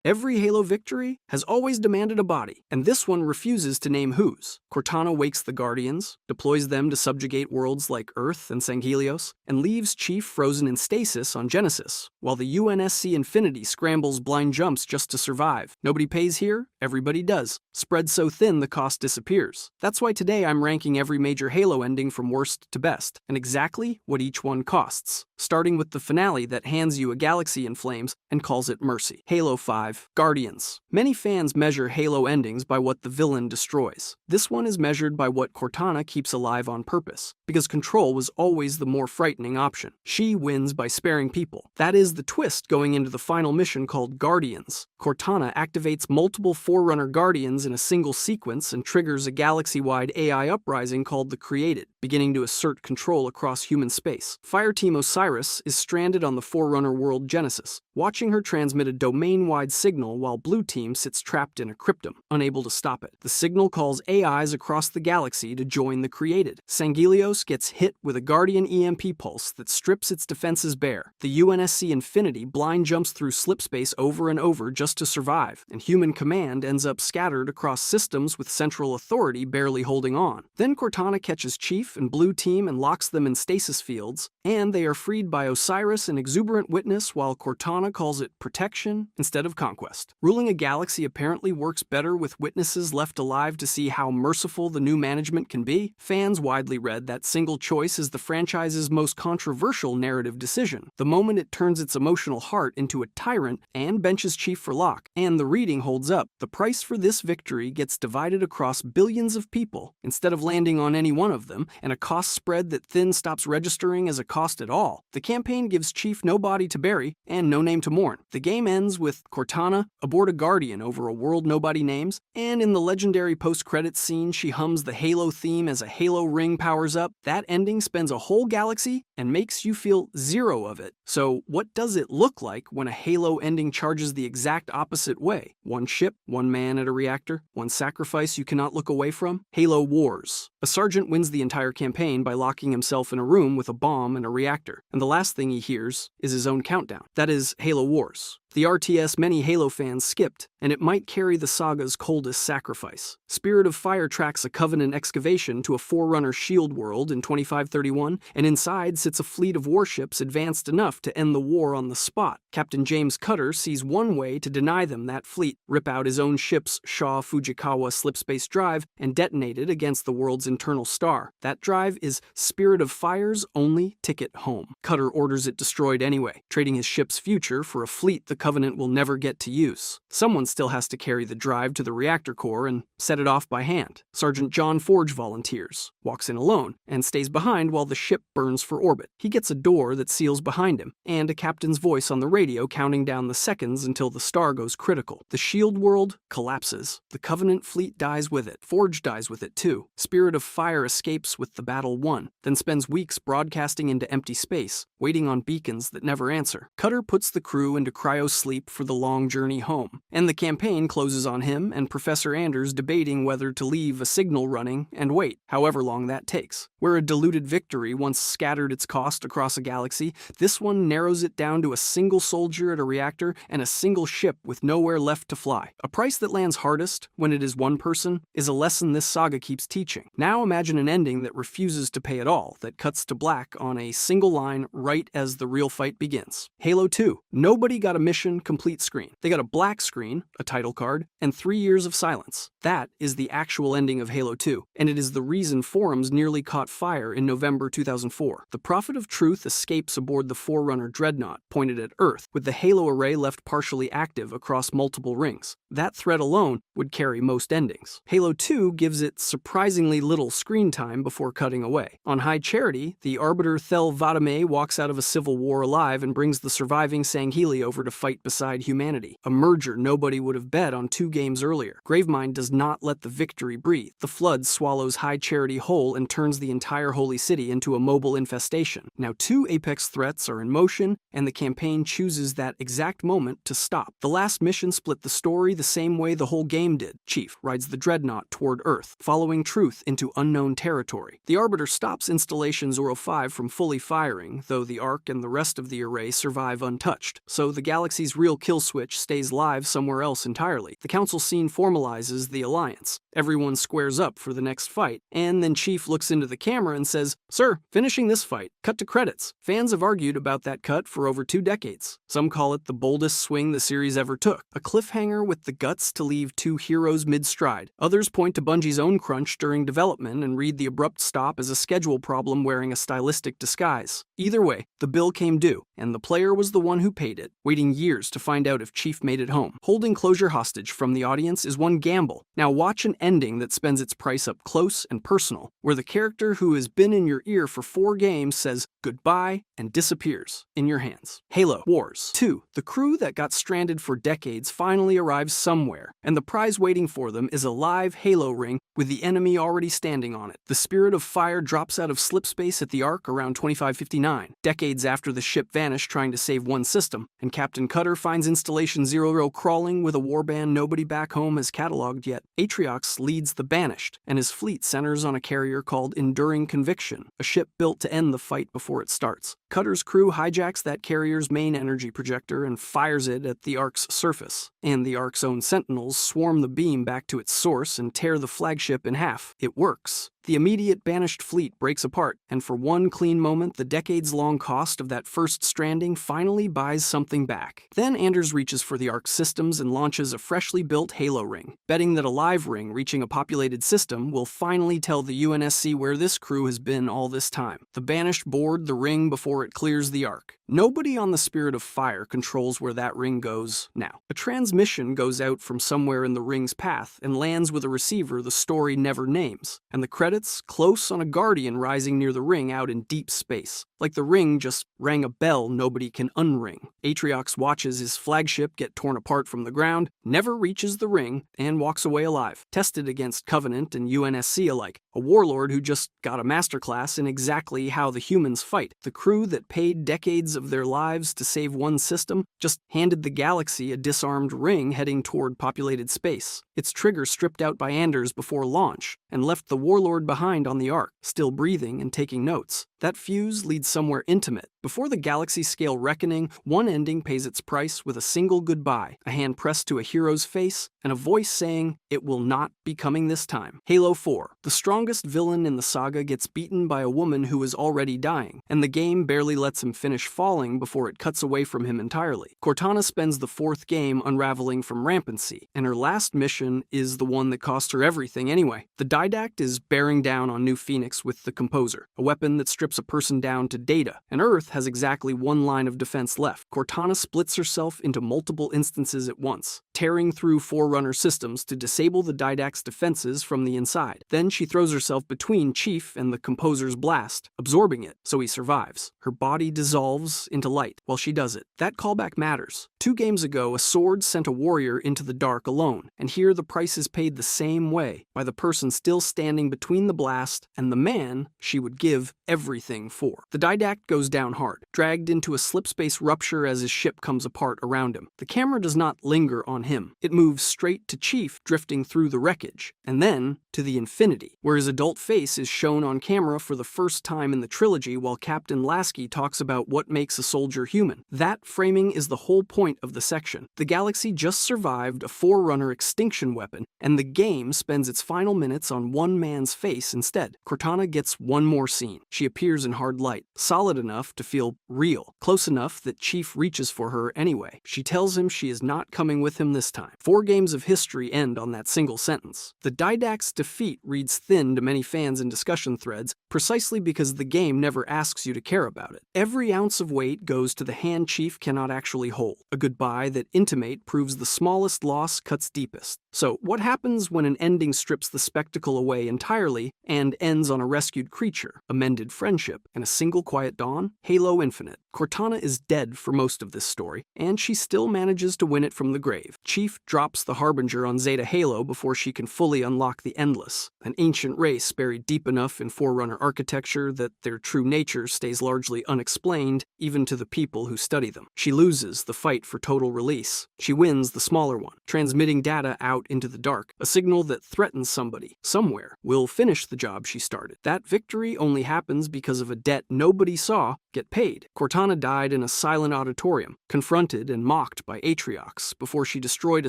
Every Halo victory has always demanded a body, and this one refuses to name whose. Cortana wakes the Guardians, deploys them to subjugate worlds like Earth and Sanghelios, and leaves Chief frozen in stasis on Genesis, while the UNSC Infinity scrambles blind jumps just to survive. Nobody pays here, everybody does. Spread so thin the cost disappears. That's why today I'm ranking every major Halo ending from worst to best, and exactly what each one costs, starting with the finale that hands you a galaxy in flames and calls it mercy. Halo 5. Guardians. Many fans measure Halo endings by what the villain destroys. This one is measured by what Cortana keeps alive on purpose, because Control was always the more frightening option. She wins by sparing people. That is the twist going into the final mission called Guardians. Cortana activates multiple Forerunner Guardians in a single sequence and triggers a galaxy-wide AI uprising called the Created, beginning to assert control across human space. Fireteam Osiris is stranded on the Forerunner world Genesis, watching her transmit a domain-wide signal while Blue Team sits trapped in a cryptum, unable to stop it. The signal calls AIs across the galaxy to join the Created. Sanghelios gets hit with a Guardian EMP pulse that strips its defenses bare. The UNSC Infinity blind jumps through slipspace over and over just to survive, and human command ends up scattered across systems with Central Authority barely holding on. Then Cortana catches Chief and Blue Team and locks them in stasis fields, and they are freed by Osiris and Exuberant Witness while Cortana calls it protection instead of conquest. Ruling a galaxy apparently works better with witnesses left alive to see how merciful the new management can be. Fans widely read that single choice is the franchise's most controversial narrative decision, the moment it turns its emotional heart into a tyrant and benches Chief for Locke. And the reading holds up. The price for this victory gets divided across billions of people instead of landing on any one of them, and a cost spread that then stops registering as a cost at all. The campaign gives Chief no body to bury and no name to mourn. The game ends with Cortana aboard a Guardian over a world nobody names, and in the legendary post-credits scene she hums the Halo theme as a Halo ring powers up. That ending spends a whole galaxy and makes you feel zero of it. So what does it look like when a Halo ending charges the exact opposite way? One ship, one man at a reactor, one sacrifice you cannot look away from? Halo Wars. A sergeant wins the entire campaign by locking himself in a room with a bomb and a reactor, and the last thing he hears is his own countdown. That is Halo Wars. The RTS many Halo fans skipped, and it might carry the saga's coldest sacrifice. Spirit of Fire tracks a Covenant excavation to a Forerunner shield world in 2531, and inside sits a fleet of warships advanced enough to end the war on the spot. Captain James Cutter sees one way to deny them that fleet, rip out his own ship's Shaw Fujikawa slipspace drive, and detonate it against the world's internal star. That drive is Spirit of Fire's only ticket home. Cutter orders it destroyed anyway, trading his ship's future for a fleet the Covenant will never get to use. Someone still has to carry the drive to the reactor core and set it off by hand. Sergeant John Forge volunteers, walks in alone, and stays behind while the ship burns for orbit. He gets a door that seals behind him, and a captain's voice on the radio counting down the seconds until the star goes critical. The shield world collapses. The Covenant fleet dies with it. Forge dies with it too. Spirit of Fire escapes with the battle won, then spends weeks broadcasting into empty space, waiting on beacons that never answer. Cutter puts the crew into cryo-sleep for the long journey home, and the campaign closes on him and Professor Anders debating whether to leave a signal running and wait, however long that takes. Where a diluted victory once scattered its cost across a galaxy, this one narrows it down to a single soldier at a reactor and a single ship with nowhere left to fly. A price that lands hardest, when it is one person, is a lesson this saga keeps teaching. Now imagine an ending that refuses to pay at all, that cuts to black on a single line right as the real fight begins. Halo 2. Nobody got a mission complete screen. They got a black screen, a title card, and 3 years of silence. That is the actual ending of Halo 2, and it is the reason forums nearly caught fire in November 2004. The Prophet of Truth escapes aboard the Forerunner Dreadnought, pointed at Earth, with the Halo array left partially active across multiple rings. That threat alone would carry most endings. Halo 2 gives it surprisingly little screen time before cutting away. On High Charity, the Arbiter Thel Vadame walks out of a civil war alive and brings the surviving Sangheli over to fight beside humanity, a merger nobody would have bet on 2 games earlier. Gravemind does does not let the victory breathe. The flood swallows High Charity whole and turns the entire holy city into a mobile infestation. Now 2 apex threats are in motion, and the campaign chooses that exact moment to stop. The last mission split the story the same way the whole game did. Chief rides the dreadnought toward Earth, following Truth into unknown territory. The Arbiter stops Installation Zoro 5 from fully firing, though the Ark and the rest of the array survive untouched, so the galaxy's real kill switch stays live somewhere else entirely. The Council scene formalizes the alliance. Everyone squares up for the next fight, and then Chief looks into the camera and says, "Sir, finishing this fight. Cut to credits." Fans have argued about that cut for over 2 decades. Some call it the boldest swing the series ever took, a cliffhanger with the guts to leave 2 heroes mid-stride. Others point to Bungie's own crunch during development and read the abrupt stop as a schedule problem wearing a stylistic disguise. Either way, the bill came due, and the player was the one who paid it, waiting years to find out if Chief made it home. Holding closure hostage from the audience is one gamble. Now watch an ending that spends its price up close and personal, where the character who has been in your ear for 4 games says goodbye and disappears in your hands. Halo Wars 2. The crew that got stranded for decades finally arrives somewhere, and the prize waiting for them is a live Halo ring with the enemy already standing on it. The Spirit of Fire drops out of slipspace at the Ark around 2559, decades after the ship vanished trying to save one system, and Captain Cutter finds Installation Zero crawling with a warband nobody back home has cataloged yet. Atriox leads the Banished, and his fleet centers on a carrier called Enduring Conviction, a ship built to end the fight before it starts. Cutter's crew hijacks that carrier's main energy projector and fires it at the Ark's surface, and the Ark's own sentinels swarm the beam back to its source and tear the flagship in half. It works. The immediate Banished fleet breaks apart, and for one clean moment, the decades-long cost of that first stranding finally buys something back. Then Anders reaches for the Ark systems and launches a freshly built Halo ring, betting that a live ring reaching a populated system will finally tell the UNSC where this crew has been all this time. The Banished board the ring before it clears the Ark. Nobody on the Spirit of Fire controls where that ring goes now. A transmission goes out from somewhere in the ring's path and lands with a receiver the story never names, and the credits close on a Guardian rising near the ring out in deep space. Like the ring just rang a bell nobody can unring. Atriox watches his flagship get torn apart from the ground, never reaches the ring, and walks away alive, tested against Covenant and UNSC alike. A warlord who just got a masterclass in exactly how the humans fight. The crew that paid decades of their lives to save one system just handed the galaxy a disarmed ring heading toward populated space. Its trigger stripped out by Anders before launch, and left the warlord behind on the Ark, still breathing and taking notes. That fuse leads somewhere intimate. Before the galaxy-scale reckoning, one ending pays its price with a single goodbye, a hand pressed to a hero's face, and a voice saying, "It will not be coming this time." Halo 4. The strongest villain in the saga gets beaten by a woman who is already dying, and the game barely lets him finish falling before it cuts away from him entirely. Cortana spends the 4th game unraveling from rampancy, and her last mission is the one that cost her everything anyway. The Didact is bearing down on New Phoenix with the Composer, a weapon that strips a person down to data, and Earth has exactly one line of defense left. Cortana splits herself into multiple instances at once, tearing through Forerunner systems to disable the Didact's defenses from the inside. Then she throws herself between Chief and the Composer's blast, absorbing it so he survives. Her body dissolves into light while she does it. That callback matters. 2 games ago, a sword sent a warrior into the dark alone, and here the price is paid the same way, by the person still standing between the blast and the man she would give everything for. The Didact goes down hard, dragged into a slipspace rupture as his ship comes apart around him. The camera does not linger on him. It moves straight to Chief drifting through the wreckage, and then to the Infinity, where his adult face is shown on camera for the first time in the trilogy while Captain Lasky talks about what makes a soldier human. That framing is the whole point of the section. The galaxy just survived a Forerunner extinction weapon, and the game spends its final minutes on one man's face instead. Cortana gets one more scene. She appears in hard light, solid enough to feel real, close enough that Chief reaches for her anyway. She tells him she is not coming with him this time. 4 games of history end on that single sentence. The Didact's defeat reads thin to many fans in discussion threads, precisely because the game never asks you to care about it. Every ounce of weight goes to the hand Chief cannot actually hold, a goodbye that Intimate proves the smallest loss cuts deepest. So, what happens when an ending strips the spectacle away entirely and ends on a rescued creature, a mended friendship, and a single quiet dawn? Halo Infinite. Cortana is dead for most of this story, and she still manages to win it from the grave. Chief drops the Harbinger on Zeta Halo before she can fully unlock the Endless, an ancient race buried deep enough in Forerunner architecture that their true nature stays largely unexplained, even to the people who study them. She loses the fight for total release. She wins the smaller one, transmitting data out into the dark, a signal that threatens somebody, somewhere, will finish the job she started. That victory only happens because of a debt nobody saw get paid. Cortana died in a silent auditorium, confronted and mocked by Atriox, before she destroyed a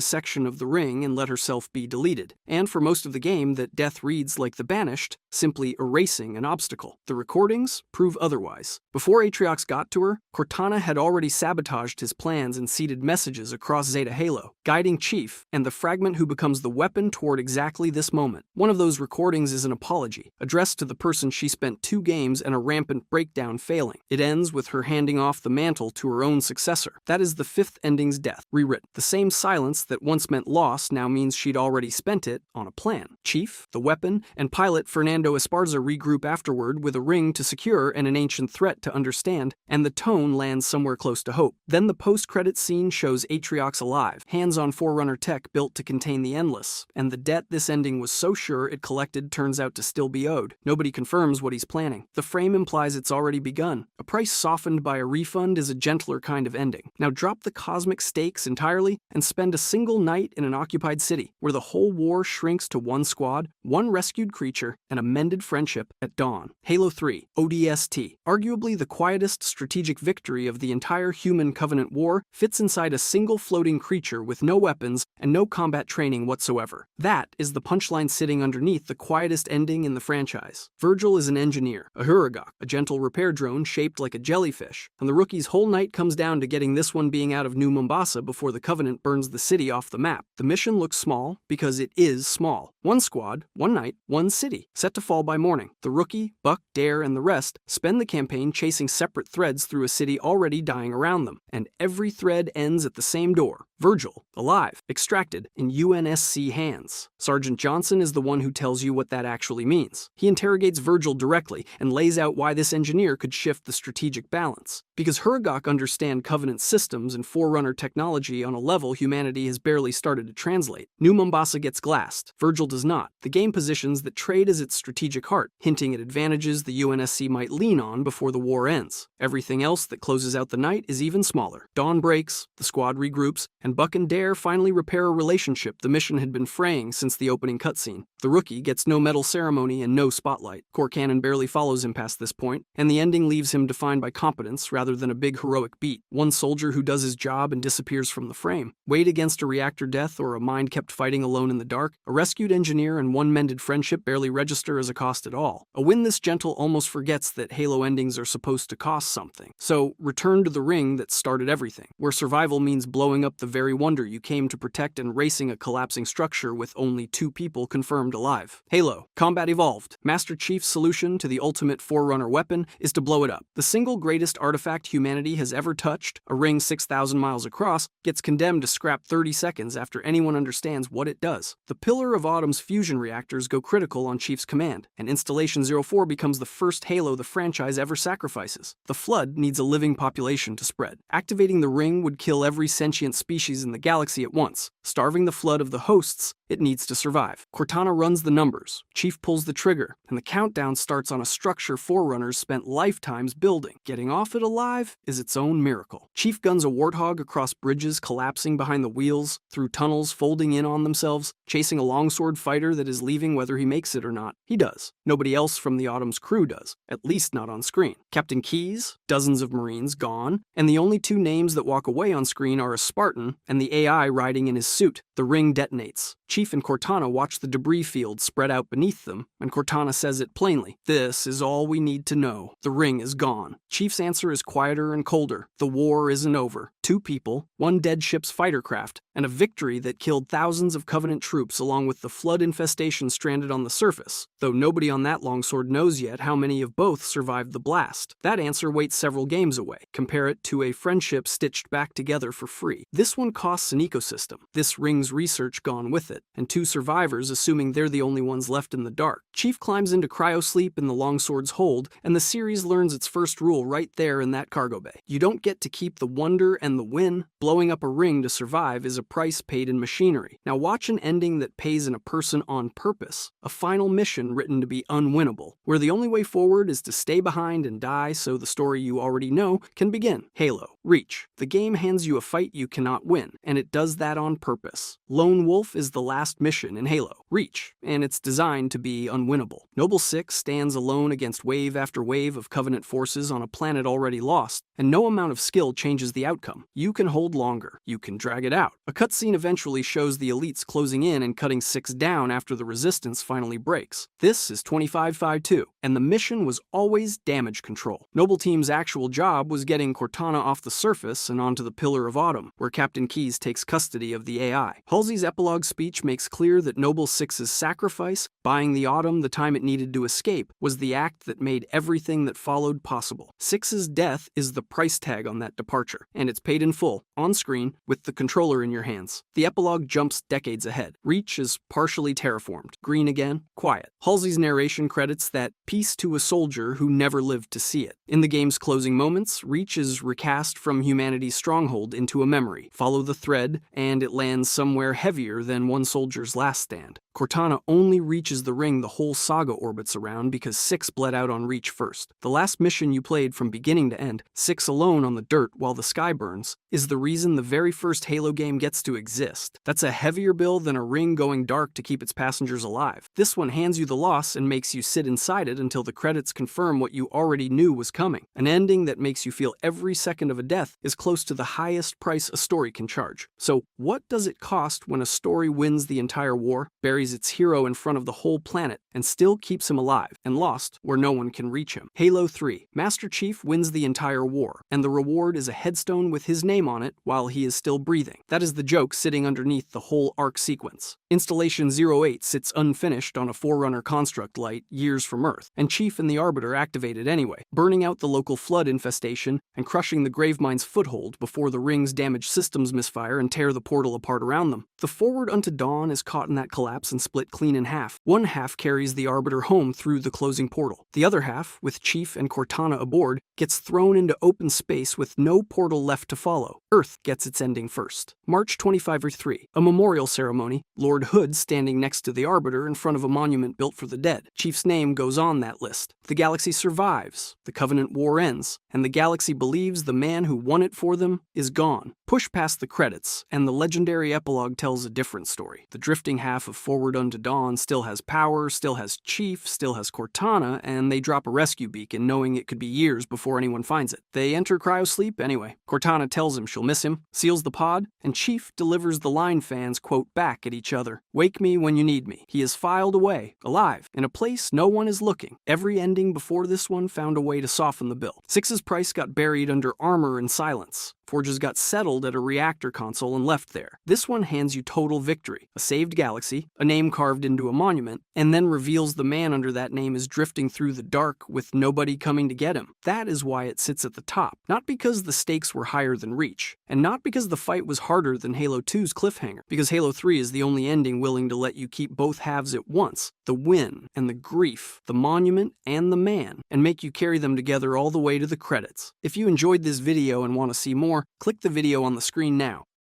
section of the ring and let herself be deleted. And for most of the game, that death reads like the Banished, simply erasing an obstacle. The recordings prove otherwise. Before Atriox got to her, Cortana had already sabotaged his plans and seeded messages across Zeta Halo, guiding Chief and the fragment who becomes the weapon toward exactly this moment. One of those recordings is an apology, addressed to the person she spent 2 games and a rampant breakdown failing. It ends with her handing off the mantle to her own successor. That is the 5th ending's death, rewritten. The same silence that once meant loss now means she'd already spent it on a plan. Chief, the weapon, and pilot Fernando Esparza regroup afterward with a ring to secure and an ancient threat to understand, and the tone lands somewhere close to hope. Then the post-credits scene shows Atriox alive, hands-on Forerunner tech built to contain the Endless, and the debt this ending was so sure it collected turns out to still be owed. Nobody confirms what he's planning. The frame implies it's already begun. A price softened by a refund is a gentler kind of ending. Now drop the cosmic stakes entirely and spend a single night in an occupied city, where the whole war shrinks to one squad, one rescued creature, and a mended friendship at dawn. Halo 3, ODST, arguably the quietest strategic victory of the entire Human Covenant war, fits inside a single floating creature with no weapons and no combat training whatsoever. That is the punchline sitting underneath the quietest ending in the franchise. Virgil is an engineer, a Huragok, a gentle repair drone shaped like a jellyfish, and the rookie's whole night comes down to getting this one being out of New Mombasa before the Covenant burns the city off the map. The mission looks small because it is small. One squad, one night, one city, set to fall by morning. The rookie, Buck, Dare, and the rest spend the campaign chasing separate threads through a city already dying around them, and every thread ends at the same door. Virgil, alive, extracted, in UNSC hands. Sergeant Johnson is the one who tells you what that actually means. He interrogates Virgil directly and lays out why this engineer could shift the strategic balance. Because Huragok understand Covenant systems and Forerunner technology on a level humanity has barely started to translate. New Mombasa gets glassed. Virgil does not. The game positions that trade is its strategic heart, hinting at advantages the UNSC might lean on before the war ends. Everything else that closes out the night is even smaller. Dawn breaks, the squad regroups, and Buck and Dare finally repair a relationship the mission had been fraying since the opening cutscene. The rookie gets no medal ceremony and no spotlight. Core Canon barely follows him past this point, and the ending leaves him defined by competence rather than a big heroic beat. One soldier who does his job and disappears from the frame. Weighed against a reactor death or a mind kept fighting alone in the dark, a rescued engineer and one mended friendship barely register as a cost at all. A win this gentle almost forgets that Halo endings are supposed to cost something. So, return to the ring that started everything, where survival means blowing up the very wonder you came to protect and racing a collapsing structure with only 2 people confirmed alive. Halo, Combat Evolved. Master Chief's solution to the ultimate Forerunner weapon is to blow it up. The single greatest artifact humanity has ever touched, a ring 6,000 miles across, gets condemned to scrap 30 seconds after anyone understands what it does. The Pillar of Autumn's fusion reactors go critical on Chief's command, and Installation 04 becomes the first Halo the franchise ever sacrifices. The Flood needs a living population to spread. Activating the ring would kill every sentient species in the galaxy at once, starving the flood of the hosts it needs to survive. Cortana runs the numbers, Chief pulls the trigger, and the countdown starts on a structure Forerunners spent lifetimes building. Getting off it alive is its own miracle. Chief guns a Warthog across bridges collapsing behind the wheels, through tunnels folding in on themselves, chasing a longsword fighter that is leaving whether he makes it or not. He does. Nobody else from the Autumn's crew does, at least not on screen. Captain Keyes, dozens of Marines gone, and the only 2 names that walk away on screen are a Spartan and the AI riding in his suit. The ring detonates. Chief Chief and Cortana watch the debris field spread out beneath them, and Cortana says it plainly. This is all we need to know. The ring is gone. Chief's answer is quieter and colder. The war isn't over. 2 people, 1 dead ship's fighter craft, and a victory that killed thousands of Covenant troops along with the flood infestation stranded on the surface, though nobody on that longsword knows yet how many of both survived the blast. That answer waits several games away. Compare it to a friendship stitched back together for free. This one costs an ecosystem, this ring's research gone with it, and 2 survivors assuming they're the only ones left in the dark. Chief climbs into cryosleep in the longsword's hold, and the series learns its first rule right there in that cargo bay. You don't get to keep the wonder and the win. Blowing up a ring to survive is a price paid in machinery. Now watch an ending that pays in a person on purpose, a final mission written to be unwinnable, where the only way forward is to stay behind and die so the story you already know can begin. Halo Reach. The game hands you a fight you cannot win, and it does that on purpose. Lone Wolf is the last mission in Halo Reach, and it's designed to be unwinnable. Noble Six stands alone against wave after wave of Covenant forces on a planet already lost, and no amount of skill changes the outcome. You can hold longer. You can drag it out. A cutscene eventually shows the elites closing in and cutting Six down after the resistance finally breaks. This is 2552, and the mission was always damage control. Noble Team's actual job was getting Cortana off the surface and onto the Pillar of Autumn, where Captain Keyes takes custody of the AI. Halsey's epilogue speech makes clear that Noble Six's sacrifice, buying the Autumn the time it needed to escape, was the act that made everything that followed possible. Six's death is the price tag on that departure, and it's paid in full, on screen, with the controller in your hands. The epilogue jumps decades ahead. Reach is partially terraformed, green again, quiet. Halsey's narration credits that peace to a soldier who never lived to see it. In the game's closing moments, Reach is recast from humanity's stronghold into a memory. Follow the thread, and it lands somewhere heavier than one soldier's last stand. Cortana only reaches the ring the whole saga orbits around because Six bled out on Reach first. The last mission you played from beginning to end, Six alone on the dirt while the sky burns, is the reason the very first Halo game gets to exist. That's a heavier bill than a ring going dark to keep its passengers alive. This one hands you the loss and makes you sit inside it until the credits confirm what you already knew was coming. An ending that makes you feel every second of a death is close to the highest price a story can charge. So what does it cost when a story wins the entire war, buries its hero in front of the whole planet, and still keeps him alive and lost where no one can reach him? Halo 3. Master Chief wins the entire war, and the reward is a headstone with his name on it while he is still breathing. That is the joke sitting underneath the whole arc sequence. Installation 08 sits unfinished on a Forerunner construct light years from Earth, and Chief and the Arbiter activate it anyway, burning out the local flood infestation and crushing the Gravemine's foothold before the ring's damaged systems misfire and tear the portal apart around them. The Forward Unto Dawn is caught in that collapse and split clean in half. One half carries the Arbiter home through the closing portal. The other half, with Chief and Cortana aboard, gets thrown into open space with no portal left to follow. Earth gets its ending first. March 25/3. A memorial ceremony, Lord Hood standing next to the Arbiter in front of a monument built for the dead. Chief's name goes on that list. The galaxy survives, the Covenant War ends, and the galaxy believes the man who won it for them is gone. Push past the credits, and the legendary epilogue tells a different story. The drifting half of Forward Unto Dawn still has power, still has Chief, still has Cortana, and they drop a rescue beacon knowing it could be years before anyone finds it. They enter cryosleep anyway. Cortana tells him she'll miss him, seals the pod, and Chief delivers the line fans quote back at each other. Wake me when you need me. He is filed away, alive, in a place no one is looking. Every ending before this one found a way to soften the bill. Six's price got buried under armor and silence. Forges got settled at a reactor console and left there. This one hands you total victory, a saved galaxy, a name carved into a monument, and then reveals the man under that name is drifting through the dark with nobody coming to get him. That is why it sits at the top. Not because the stakes were higher than Reach, and not because the fight was harder than Halo 2's cliffhanger, because Halo 3 is the only ending willing to let you keep both halves at once, the win and the grief, the monument and the man, and make you carry them together all the way to the credits. If you enjoyed this video and want to see more, click the video on the screen now.